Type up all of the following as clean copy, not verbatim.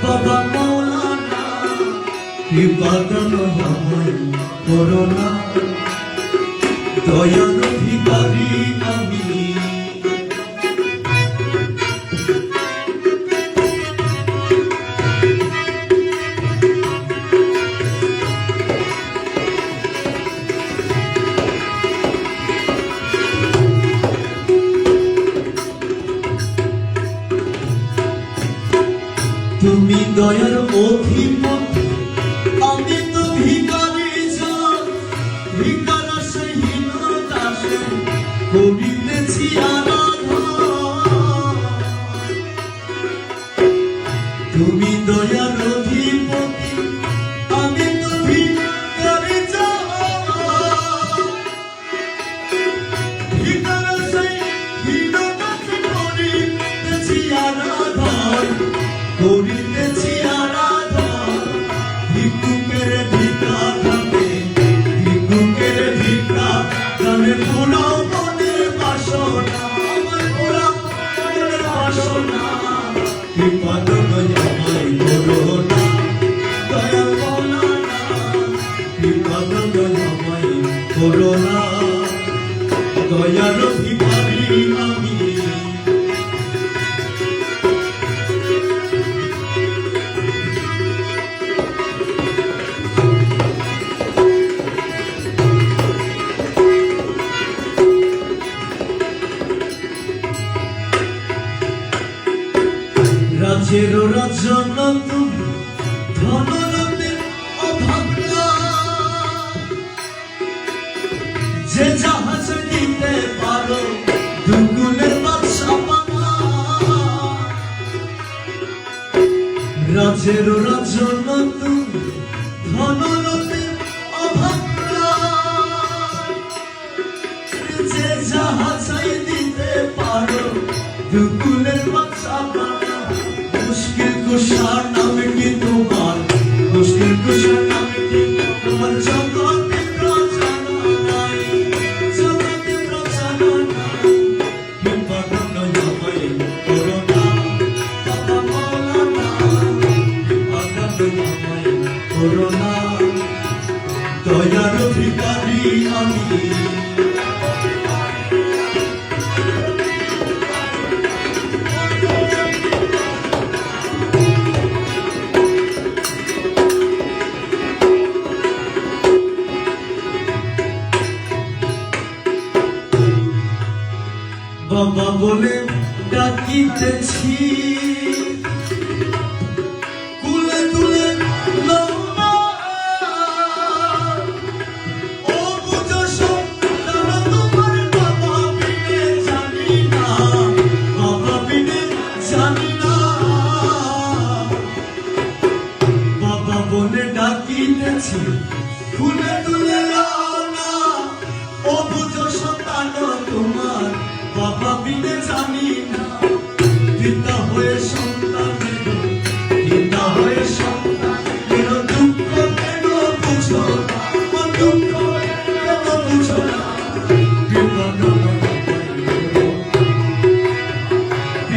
বাবা মৌলানা কৃপাদান আমায় করোনা, দয়ার ভিখারি আমি। তুমি দয়ার অধিপতি, আমি তো ভিখারি জন, ভিখার সহীন দাসে করিতেছি আরাধনা। তুমি দয়ার অধিপতি, আমি তো ভিখারি জন, ভিখার সহীন দাসে করিতেছি আরাধনা, করিতেছি আরাধন। ভিক্ষুকের ভিক্ষা দানে, ভিক্ষুকের ভিক্ষা দানে পুরো মনের বাসনা, আমার পুরো মনের বাসনা। কৃপাদান আমায় করোনা, দয়াল মৌলানা কৃপাদান আমায় করোনা, দয়ার ভিখারি আমি। রাজের রাজন তুমি ধনরতের অভাগ্য, যে জাহাজ দিতে পারো দুগুণের বাদশা বাবা। রাজের রাজন তুমি ধনরতের অভাগ্য, যে জাহাজ দিতে পারো দুগুণের বাদশা বাবা। মুশকিল কুশার নামে কি তোমার, মুশকিল কুশার নামে কি তোমার, জগতে রচনা নাই, জগতে রচনা নাই। কৃপাদান আমায় করোনা, বাবা মৌলানা কৃপাদান আমায় করোনা, দয়ার ভিখারি আমি। বাবা বলে ডাকিতেছি, কুলে তুলে লও না, ও বুঝো সন্তান তোমার, বাবা বিনে জানি না, বাবা বিনে জানি না। বাবা বলে ডাকিতেছি, কুলে তুলে লও না, ও বুঝো সন্তান তোমার, বাবা বিনে জানি না। পিতা হয়ে সন্তানের, পিতা হয়ে সন্তানের দুঃখ কেন বুঝো না, দুঃখ কেন বুঝো না।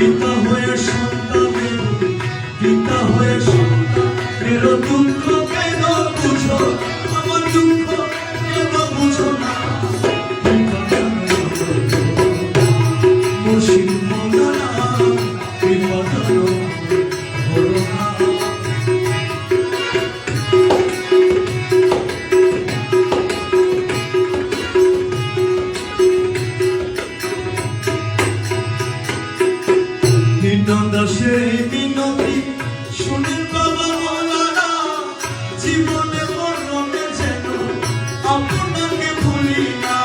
পিতা হয়ে সন্তানের, পিতা হয়ে সন্তানের দুঃখ কেন বুঝো, আমার দুঃখ কেন বুঝো না। দাসের মিনতি শুনেন বাবা মৌলানা, জীবনে মরণে যেন আপনাকে ভুলি না।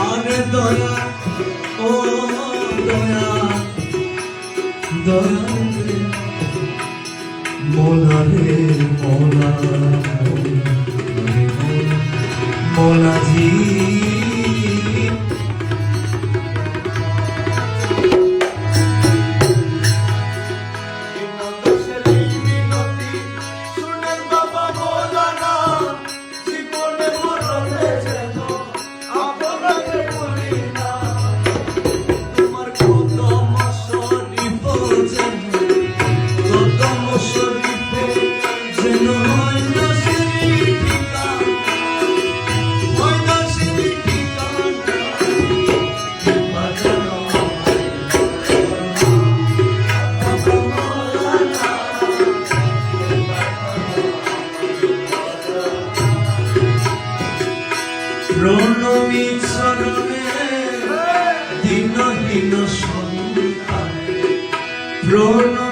আরে দয়া, ও দয়া, দয়া মৌলা রে মৌলা, মৌলাজি দিন সন্ধ্যায় প্রণয়